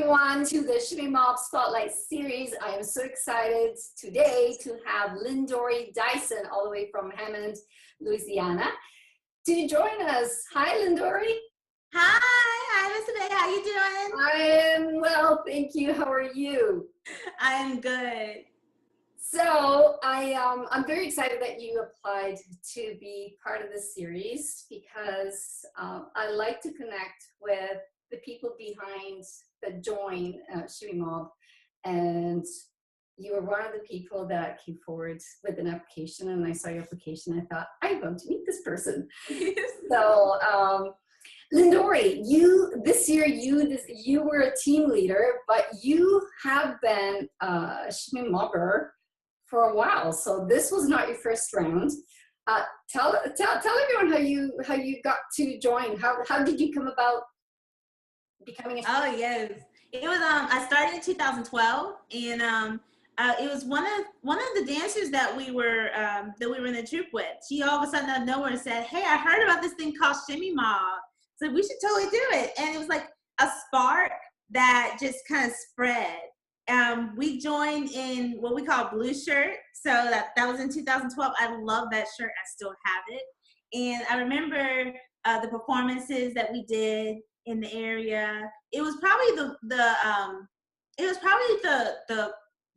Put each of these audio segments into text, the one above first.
everyone to the Shimmy Mob Spotlight Series. I am so excited today to have Lindory Dyson all the way from Hammond, Louisiana to join us. Hi, Lindory. Hi, Miss Today. How you doing? I am well, thank you. How are you? I am good. So I'm very excited that you applied to be part of this series because I like to connect with the people behind the join Shimmy Mob, and you were one of the people that came forward with an application, and I saw your application. I thought, I'm going to meet this person. So Lindory, this year you were a team leader, but you have been a Shimmy Mobber for a while. So this was not your first round. Tell everyone how you got to join. How did you come about becoming a Shimmy? Oh yes, it was. I started in 2012, and it was one of the dancers that we were in the troupe with. She all of a sudden out of nowhere said, "Hey, I heard about this thing called Shimmy Mob. So we should totally do it." And it was like a spark that just kind of spread. We joined in what we call blue shirt. So that was in 2012. I love that shirt. I still have it. And I remember the performances that we did in the area. It was probably the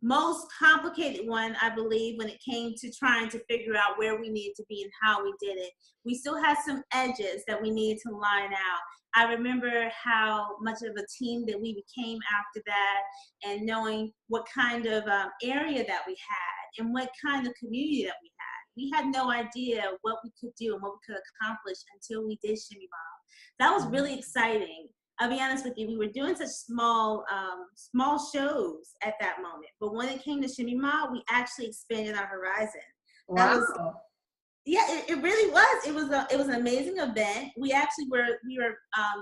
most complicated one, I believe, when it came to trying to figure out where we needed to be and how we did it. We still had some edges that we needed to line out. I remember how much of a team that we became after that, and knowing what kind of area that we had and what kind of community that we had. We had no idea what we could do and what we could accomplish until we did Shimmy Mob. That was really exciting. I'll be honest with you, we were doing such small shows at that moment. But when it came to Shimmy Mob, we actually expanded our horizon. Wow. It really was. It was an amazing event. We actually were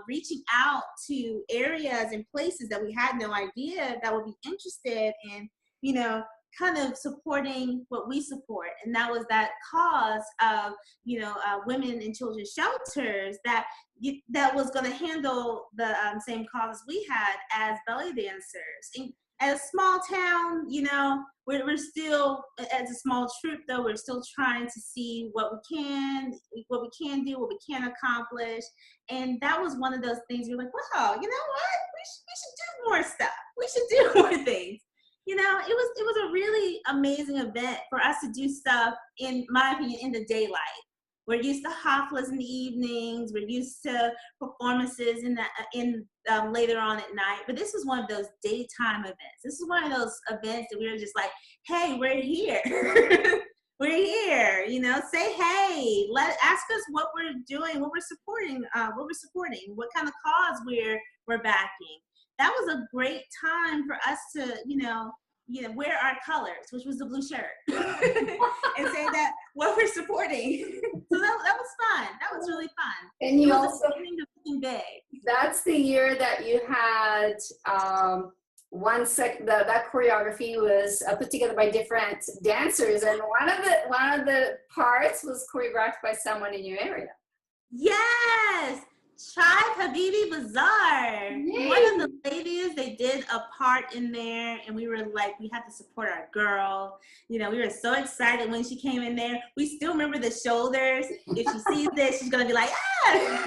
reaching out to areas and places that we had no idea that would be interested in, kind of supporting what we support. And that was that cause of, women and children's shelters that was going to handle the same causes we had as belly dancers. And at a small town, we're still, as a small troupe though, we're still trying to see what we can do, what we can accomplish. And that was one of those things we're like, wow, you know what? We should do more stuff. We should do more things. It was a really amazing event for us to do stuff, in my opinion, in the daylight. We're used to haflas in the evenings. We're used to performances later on at night. But this was one of those daytime events. This is one of those events that we were just like, hey, we're here. We're here. Say hey. Ask us what we're doing, what we're supporting, what kind of cause we're backing. That was a great time for us to, wear our colors, which was the blue shirt, and say that what we're supporting. So that was fun. That was really fun. And you also big. That's the year that you had that choreography was put together by different dancers, and one of the parts was choreographed by someone in your area. Yes. Tribe Habibi Bazaar. Yay. One of the ladies, they did a part in there, and we were like, we had to support our girl. We were so excited when she came in there. We still remember the shoulders. If she sees this, she's gonna be like, ah!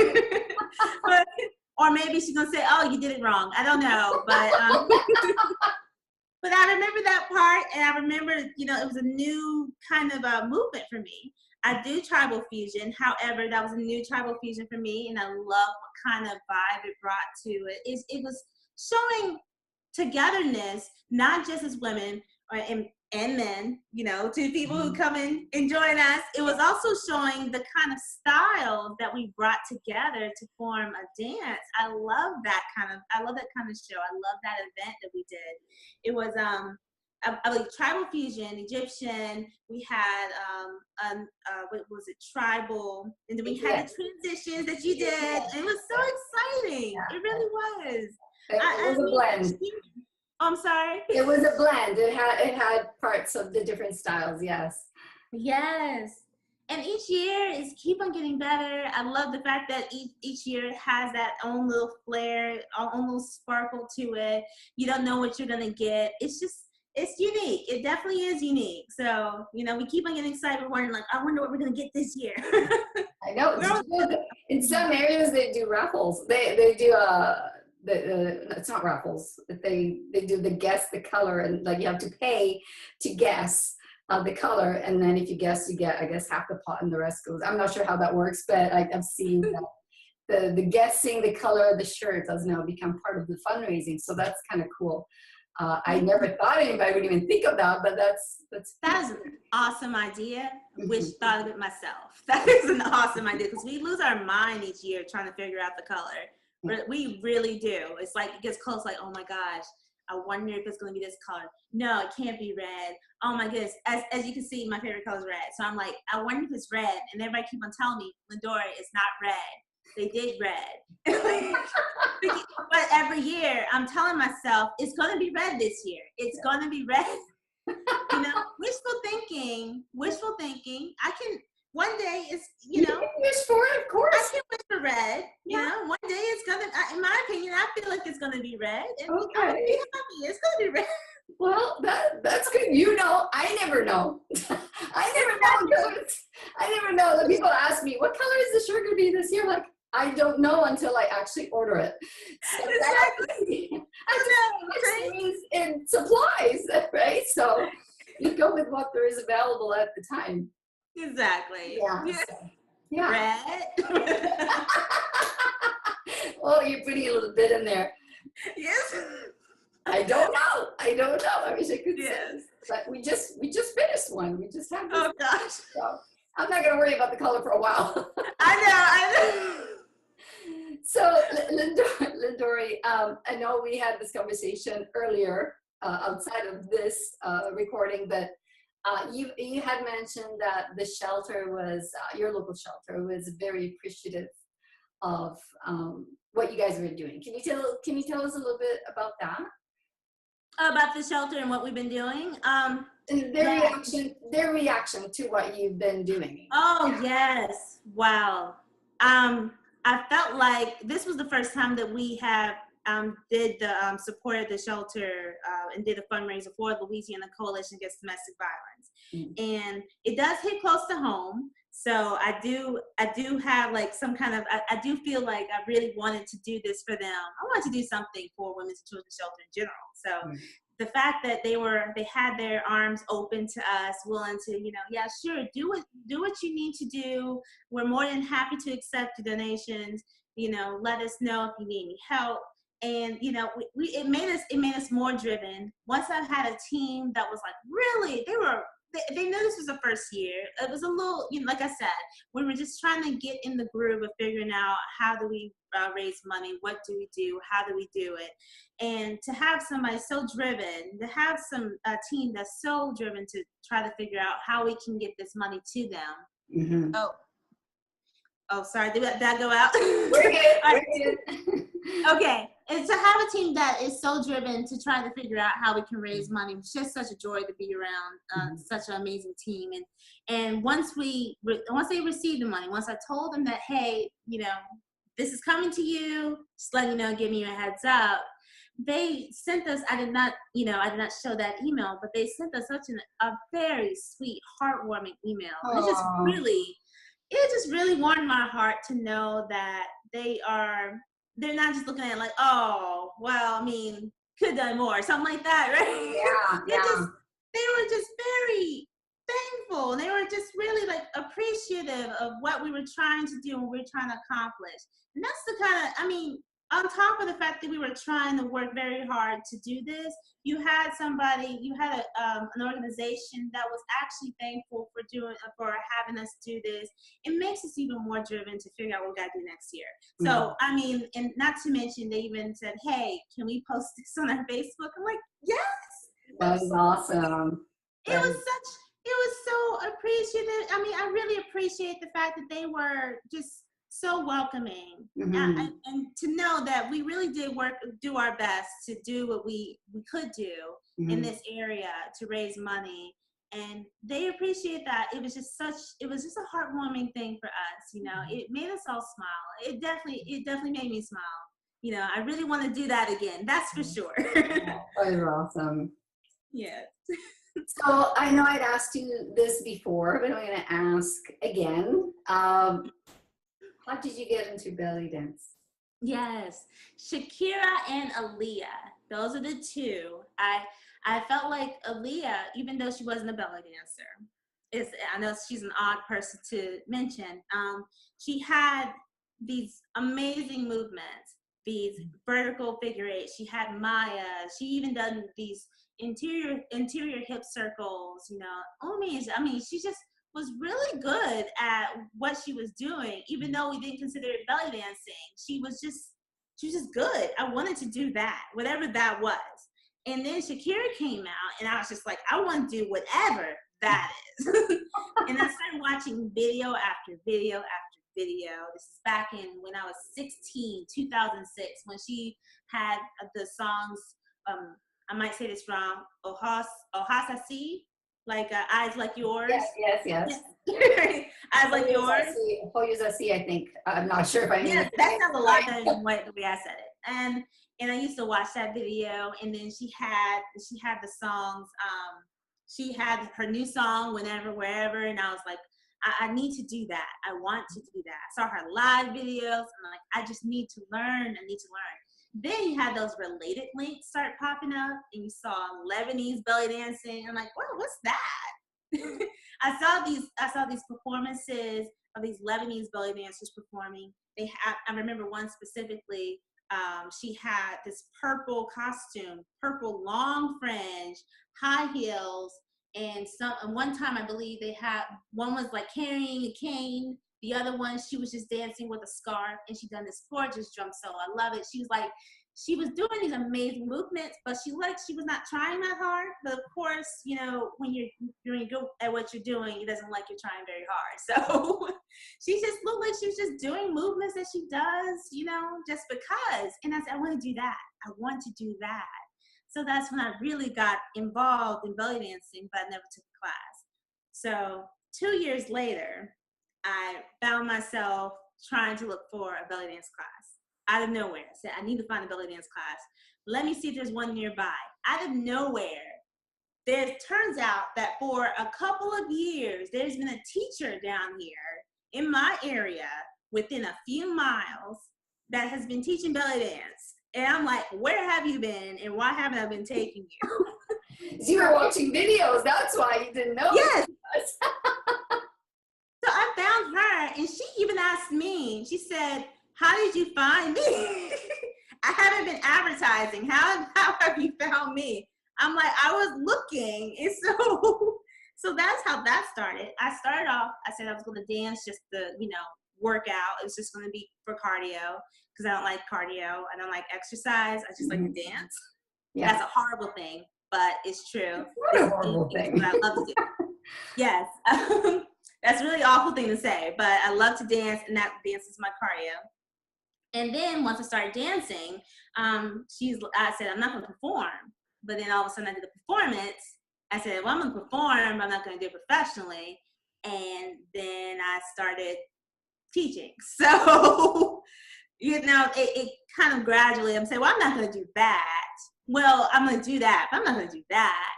Or maybe she's gonna say, oh, you did it wrong. I don't know, but but I remember that part, and I remember, it was a new kind of movement for me. I do tribal fusion. However, that was a new tribal fusion for me, and I love what kind of vibe it brought to it. It was showing togetherness, not just as women and men, to people who come in and join us. It was also showing the kind of styles that we brought together to form a dance. I love that kind of show. I love that event that we did. It was like tribal fusion, Egyptian. We had what was it, tribal, and then we had the transitions that you did. It was so exciting. Yeah. It really was. It was a blend. I'm sorry. It was a blend. It had parts of the different styles. Yes. Yes. And each year is keep on getting better. I love the fact that each year has that own little flair, own little sparkle to it. You don't know what you're gonna get. It's unique. It definitely is unique. So, you know, we keep on getting excited. We're wondering, like, I wonder what we're gonna get this year. I know. In some areas they do raffles. They do it's not raffles. They do the guess the color, and like you have to pay to guess the color, and then if you guess, you get, I guess, half the pot and the rest goes. I'm not sure how that works, but I've seen that the guessing the color of the shirt has now become part of the fundraising. So that's kind of cool. I never thought anybody would even think of that, but that's an awesome idea. Wish thought of it myself. That is an awesome idea, because we lose our mind each year trying to figure out the color. We really do. It's like it gets close, like, oh my gosh, I wonder if it's going to be this color. No, it can't be red. Oh my goodness. As you can see, my favorite color is red. So I'm like, I wonder if it's red. And everybody keep on telling me, Lindory, it's not red. They did red. But every year I'm telling myself, it's going to be red this year. It's going to be red. You know, wishful thinking. I can, one day it's, you know. You can wish for it, of course. I can wish for red. You know, one day it's going to, in my opinion, I feel like it's going to be red. And I'm gonna be happy. It's going to be red. Well, that's good. You know, I never know. I never know. The people ask me, what color is the shirt going to be this year? Like, I don't know until I actually order it. So Exactly. I know. And supplies, right? So you go with what there is available at the time. Exactly. Yeah. So, yeah. Red. Oh, you're putting a little bit in there. Yes. I don't know. I wish I could say. Yes. But we just finished one. We just had this. Oh gosh. So I'm not going to worry about the color for a while. I know. So, Lindory, I know we had this conversation earlier outside of this recording, but you had mentioned that the shelter was, your local shelter was very appreciative of what you guys were doing. Can you tell us a little bit about that? About the shelter and what we've been doing? And their reaction to what you've been doing. Oh, yes. Wow. I felt like this was the first time that we have did the supported the shelter and did a fundraiser for Louisiana Coalition Against Domestic Violence. And it does hit close to home. So I do have like some kind of, I do feel like I really wanted to do this for them. I wanted to do something for women's and children's shelter in general. So the fact that they had their arms open to us, willing to, you know, yeah, sure, do what you need to do. We're more than happy to accept the donations. You know, let us know if you need any help. And you know, it made us more driven. Once I had a team that was like, really, they knew this was the first year. It was a little, you know, like I said, we were just trying to get in the groove of figuring out how do we raise money, what do we do, how do we do it, and to have somebody so driven, to have a team that's so driven to try to figure out how we can get this money to them. Oh, sorry, did that go out? We're good. Okay, and to have a team that is so driven to try to figure out how we can raise money, it's just such a joy to be around such an amazing team. And once they received the money, once I told them that, hey, you know, this is coming to you, just letting you know, giving you a heads up, they sent us, I did not show that email, but they sent us a very sweet, heartwarming email. It just really warmed my heart to know that they're not just looking at it like, oh, well, I mean, could have done more, something like that, right? They were just very thankful. They were just really like appreciative of what we were trying to do and what we were trying to accomplish. And that's the kind of, I mean, on top of the fact that we were trying to work very hard to do this, you had an organization that was actually thankful for having us do this. It makes us even more driven to figure out what we got to do next year. So, I mean, and not to mention, they even said, hey, can we post this on our Facebook? I'm like, yes. That was awesome. It was so appreciative. I mean, I really appreciate the fact that they were just so welcoming, and to know that we really did do our best to do what we could do in this area to raise money. And they appreciate that. It was just a heartwarming thing for us, you know. It made us all smile. It definitely made me smile. You know, I really want to do that again. That's for sure. That was awesome. Yeah. So I know I'd asked you this before, but I'm going to ask again. How did you get into belly dance? Yes, Shakira and Aaliyah. Those are the two. I felt like Aaliyah, even though she wasn't a belly dancer, I know she's an odd person to mention. She had these amazing movements, these vertical figure eights. She had Maya. She even done these interior hip circles. You know, I mean, she just was really good at what she was doing, even though we didn't consider it belly dancing. She was just good. I wanted to do that, whatever that was. And then Shakira came out, and I was just like, I want to do whatever that is. And I started watching video after video after video. This is back in when I was 16, 2006, when she had the songs, I might say this wrong, Ohasasi, like Eyes Like Yours. Yes. Eyes Like Yours. Hoyuzasi, I think. I'm not sure if I mean Yes, that sounds a lot better than the way I said it. And I used to watch that video, and then she had the songs. She had her new song, Whenever, Wherever, and I was like, I need to do that. I want to do that. I saw her live videos. I'm like, I just need to learn. Then you had those related links start popping up, and you saw Lebanese belly dancing. I'm like, what's that? I saw these performances of these Lebanese belly dancers performing. I remember one specifically. She had this purple costume, purple long fringe, high heels, and one time I believe one was like carrying a cane. The other one, she was just dancing with a scarf, and she done this gorgeous drum solo. I love it. She was doing these amazing movements, but she was not trying that hard. But of course, you know, when you're good at what you're doing, it doesn't look like you're trying very hard. So she just looked like she was just doing movements that she does, you know, just because. And I said, I want to do that. I want to do that. So that's when I really got involved in belly dancing, but I never took a class. So 2 years later, I found myself trying to look for a belly dance class out of nowhere. I said, I need to find a belly dance class. Let me see if there's one nearby. Out of nowhere, turns out that for a couple of years, there's been a teacher down here in my area within a few miles that has been teaching belly dance. And I'm like, where have you been, and why haven't I been taking you? You were watching videos. That's why you didn't know. Yes. So I found her, and she even asked me, she said, how did you find me? I haven't been advertising. How have you found me? I'm like, I was looking. And so that's how that started. I started off, I said I was going to dance just to, you know, work out. It was just going to be for cardio, because I don't like cardio. I don't like exercise. I just like to dance. Yeah. That's a horrible thing, but it's true. It's not a horrible thing. But I love to do. Yes. That's a really awful thing to say, but I love to dance, and that dance is my cardio. And then once I started dancing, I said, I'm not going to perform. But then all of a sudden I did a performance. I said, well, I'm going to perform, but I'm not going to do it professionally. And then I started teaching. So, you know, it kind of gradually, I'm saying, well, I'm not going to do that. Well, I'm going to do that, but I'm not going to do that.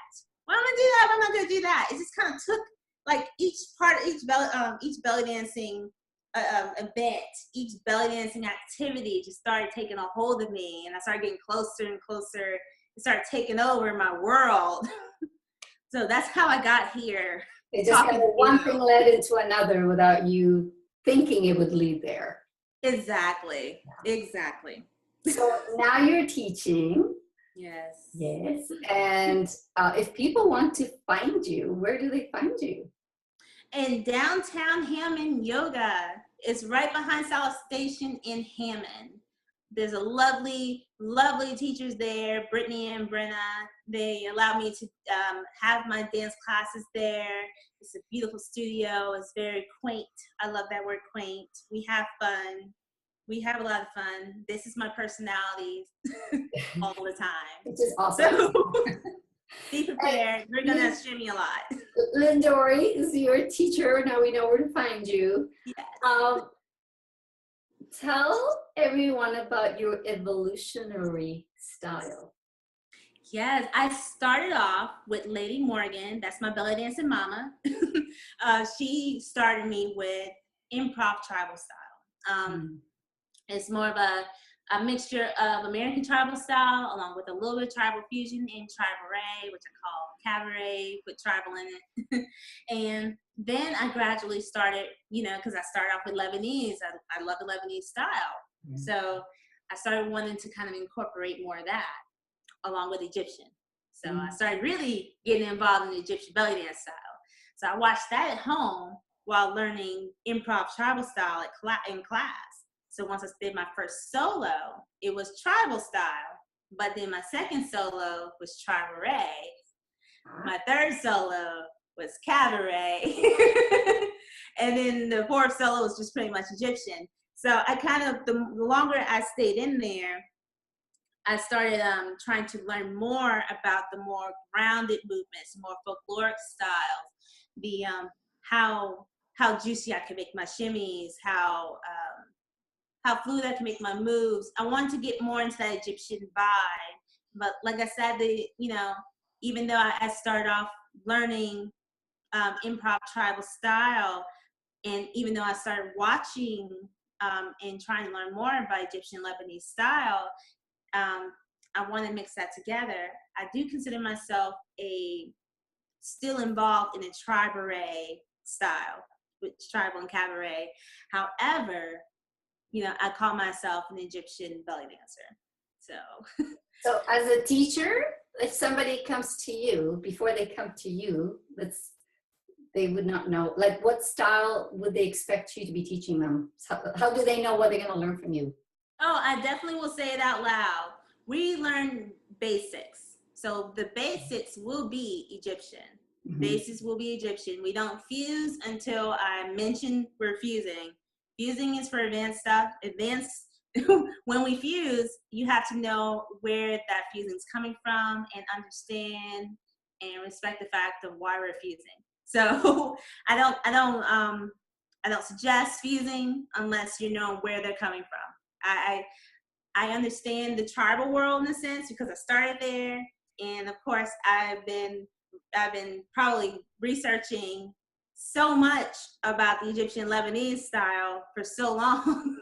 Well, I'm going to do that, but I'm not going to do that. It just kind of took, like, each belly dancing event, each belly dancing activity just started taking a hold of me, and I started getting closer and closer. It started taking over my world. So that's how I got here. It just kind of one thing led into another without you thinking it would lead there. Exactly. So now you're teaching. Yes. And if people want to find you, where do they find you? In downtown Hammond, yoga. It's right behind South Station in Hammond. There's a lovely teachers there, Brittany and Brenna. They allow me to have my dance classes there. It's a beautiful studio. It's very quaint. I love that word, quaint. We have fun. We have a lot of fun. This is my personality all the time. Which is awesome. Be prepared. We're going to Shimmy a lot. Lindory is your teacher. Now we know where to find you. Yes. Tell everyone about your evolutionary style. Yes, I started off with Lady Morgan. That's my belly dancing mama. She started me with improv tribal style. It's more of a mixture of American tribal style along with a little bit of tribal fusion and tribal, which I call cabaret, put tribal in it. And then I gradually started, because I started off with Lebanese. I love the Lebanese style. So I started wanting to kind of incorporate more of that along with Egyptian. So I started really getting involved in the Egyptian belly dance style. So I watched that at home while learning improv tribal style in class. So once I did my first solo, it was tribal style. But then my second solo was tribal. My third solo was cabaret. And then the fourth solo was just pretty much Egyptian. So I kind of, the longer I stayed in there, I started trying to learn more about the more grounded movements, more folkloric styles, the how juicy I could make my shimmies, how fluid I can make my moves. I wanted to get more into that Egyptian vibe. But like I said, even though I started off learning improv tribal style, and even though I started watching and trying to learn more about Egyptian Lebanese style, I want to mix that together. I do consider myself still involved in a tribal style, with tribal and cabaret. However, I call myself an Egyptian belly dancer. So as a teacher, if somebody comes to you, before they come to you, they would not know, like what style would they expect you to be teaching them? How do they know what they're going to learn from you? Oh, I definitely will say it out loud. We learn basics. So the basics will be Egyptian. Basics will be Egyptian. We don't fuse until I mention we're fusing. Fusing is for advanced stuff. When we fuse, you have to know where that fusing is coming from and understand and respect the fact of why we're fusing. So I don't suggest fusing unless you know where they're coming from. I understand the tribal world in a sense because I started there, and of course I've been probably researching so much about the Egyptian Lebanese style for so long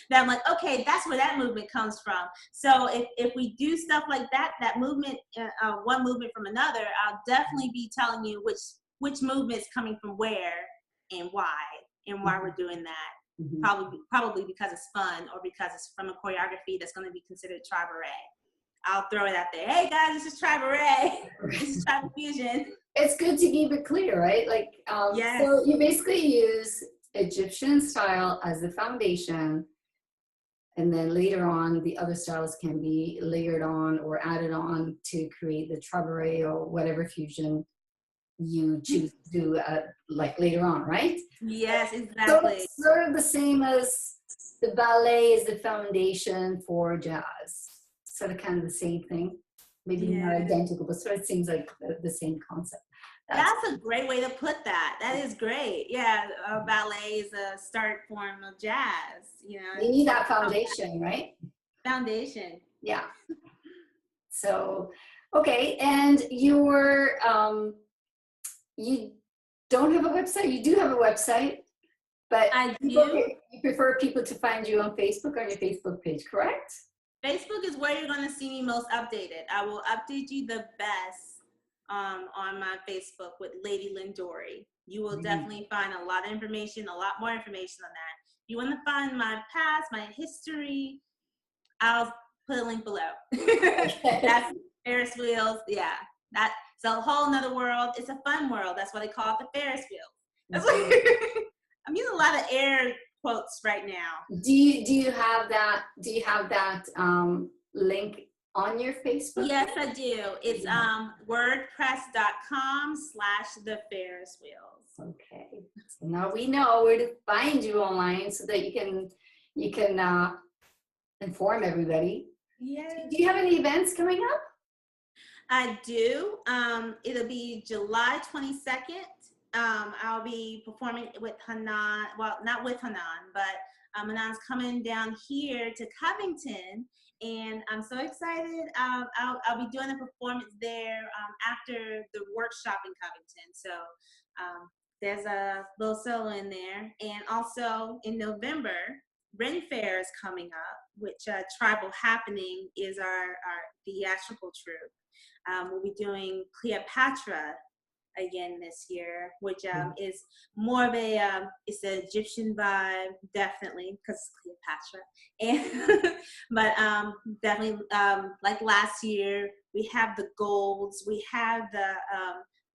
that I'm like, okay, that's where that movement comes from. So if we do stuff like that movement, one movement from another, I'll definitely be telling you which movement is coming from where and why we're doing that. Probably because it's fun or because it's from a choreography that's going to be considered tribal. I'll throw it out there. Hey guys, this is tribal. This is tribal fusion. It's good to keep it clear, right? Like, yes. So you basically use Egyptian style as the foundation, and then later on, the other styles can be layered on or added on to create the tribal or whatever fusion you choose to do like later on, right? Yes, exactly. So it's sort of the same as the ballet is the foundation for jazz. Sort of kind of the same thing. Maybe not identical, but sort of seems like the same concept. That's a great way to put that. That is great. Yeah, ballet is a start form of jazz. You need that foundation, right? Foundation. Yeah. So, okay, and you don't have a website. You do have a website, but I do. You prefer people to find you on Facebook, on your Facebook page, correct? Facebook is where you're going to see me most updated. I will update you the best on my Facebook with Lady Lindory. You will definitely find a lot of information, a lot more information on that. If you want to find my past, my history, I'll put a link below. That's Ferris wheels. Yeah, that's a whole nother world. It's a fun world. That's why they call it the Ferris wheels. I'm using a lot of air quotes right now. Do you have that? Do you have that link on your Facebook? Yes, I do. It's wordpress.com/the Ferris wheels. Okay. So now we know where to find you online so that you can inform everybody. Yes. Do you have any events coming up? I do. It'll be July 22nd. I'll be performing with Hanan. Well, not with Hanan, but Hanan's coming down here to Covington, and I'm so excited. I'll be doing a performance there after the workshop in Covington. So there's a little solo in there, and also in November, Ren Fair is coming up, which Tribal Happening is our theatrical troupe. We'll be doing Cleopatra again this year, which is more of a it's an Egyptian vibe, definitely, because Cleopatra. And but definitely like last year, we have the golds, we have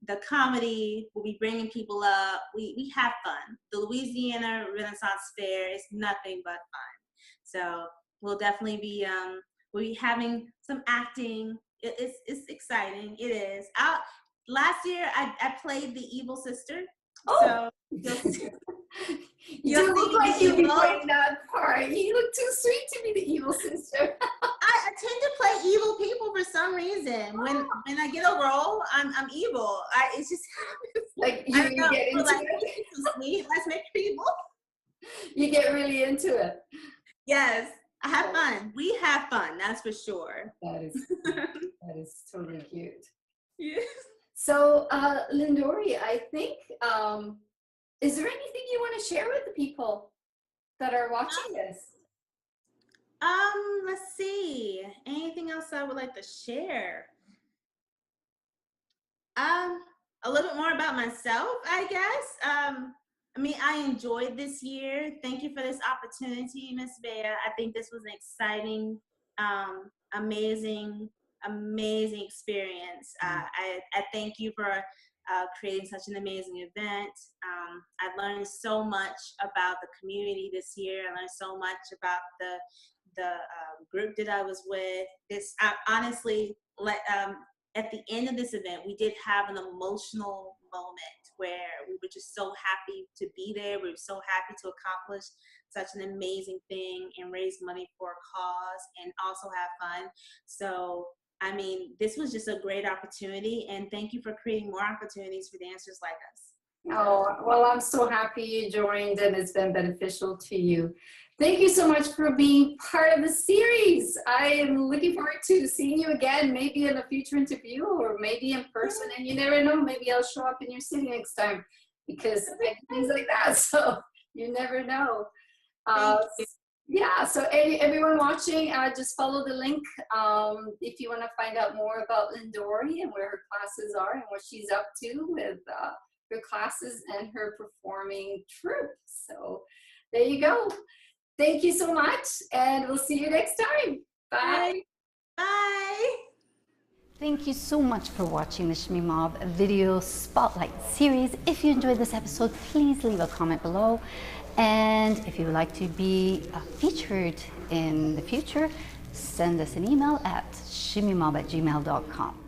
the comedy. We'll be bringing people up. We have fun. The Louisiana Renaissance Fair is nothing but fun. So we'll definitely be we'll be having some acting. It's exciting. It is. Last year I played the evil sister. Oh. So you look like you'd be playing that part. You look too sweet to be the evil sister. I tend to play evil people for some reason. When I get a role, I'm evil. It's just like you get into it. Sweet. Let's make people. You get really into it. Yes, I have fun. We have fun. That's for sure. That is totally cute. Yes. So, Lindory, I think, is there anything you want to share with the people that are watching this? Let's see. Anything else I would like to share? A little bit more about myself, I guess. I mean, I enjoyed this year. Thank you for this opportunity, Miss Bea. I think this was an exciting, amazing experience. I thank you for creating such an amazing event. I learned so much about the community this year. I learned so much about the group that I was with. Honestly, at the end of this event, we did have an emotional moment where we were just so happy to be there. We were so happy to accomplish such an amazing thing and raise money for a cause and also have fun. So, I mean, this was just a great opportunity, and thank you for creating more opportunities for dancers like us. Oh, well, I'm so happy you joined and it's been beneficial to you. Thank you so much for being part of the series. I am looking forward to seeing you again, maybe in a future interview or maybe in person. And you never know, maybe I'll show up in your city next time because I do things like that. So you never know. Yeah, so everyone watching, just follow the link if you want to find out more about Lindory and where her classes are and what she's up to with her classes and her performing troupe. So there you go. Thank you so much, and we'll see you next time. Bye. Bye. Thank you so much for watching the Shimmy Mob Video Spotlight series. If you enjoyed this episode, please leave a comment below. And if you would like to be featured in the future, send us an email at shimmymob@gmail.com.